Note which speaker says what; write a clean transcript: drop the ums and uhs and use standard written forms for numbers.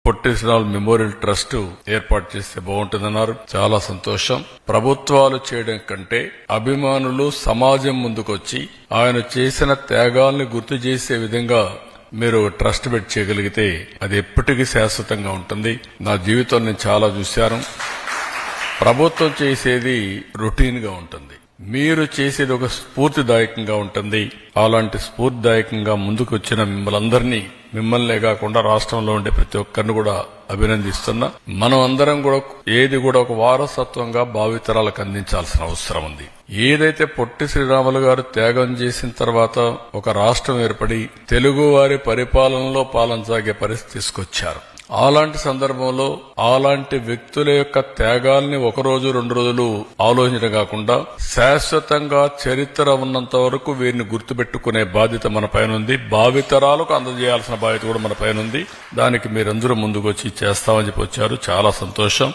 Speaker 1: Potti Sriramulu memorial trust ఏర్పాటు చేస్తే బాగుంటుందన్నారు. చాలా సంతోషం. ప్రభుత్వాలు చేయడం కంటే అభిమానులు సమాజం ముందుకొచ్చి ఆయన చేసిన త్యాగాల్ని గుర్తు చేసే విధంగా మీరు ట్రస్ట్ పెట్టి చేయగలిగితే అది ఎప్పటికీ శాశ్వతంగా ఉంటుంది. నా జీవితం నేను చాలా చూశాను. ప్రభుత్వం చేసేది రొటీన్ గా ఉంటుంది, మీరు చేసేది ఒక స్ఫూర్తిదాయకంగా ఉంటుంది. అలాంటి స్ఫూర్తిదాయకంగా ముందుకు వచ్చిన మిమ్మల్నే కాకుండా రాష్ట్రంలో ఉండే ప్రతి ఒక్కరిని కూడా అభినందిస్తున్నా. మనం అందరం కూడా ఏది కూడా ఒక వారసత్వంగా భావితరాలకు అందించాల్సిన అవసరం ఉంది. ఏదైతే పొట్టి శ్రీరాములు గారు త్యాగం చేసిన తర్వాత ఒక రాష్ట్రం ఏర్పడి తెలుగు వారి పరిపాలనలో పాలన సాగే పరిస్థితి తీసుకొచ్చారు. అలాంటి సందర్భంలో అలాంటి వ్యక్తుల యొక్క త్యాగాల్ని ఒక రోజు 2 రోజులు ఆలోచించడం కాకుండా శాశ్వతంగా చరిత్ర ఉన్నంత వరకు వీరిని గుర్తుపెట్టుకునే బాధ్యత మన పైన ఉంది. భావితరాలకు అందజేయాల్సిన బాధ్యత కూడా మన పైన ఉంది. దానికి మీరందరూ ముందుకొచ్చి చేస్తామని చెప్పి వచ్చారు. చాలా సంతోషం.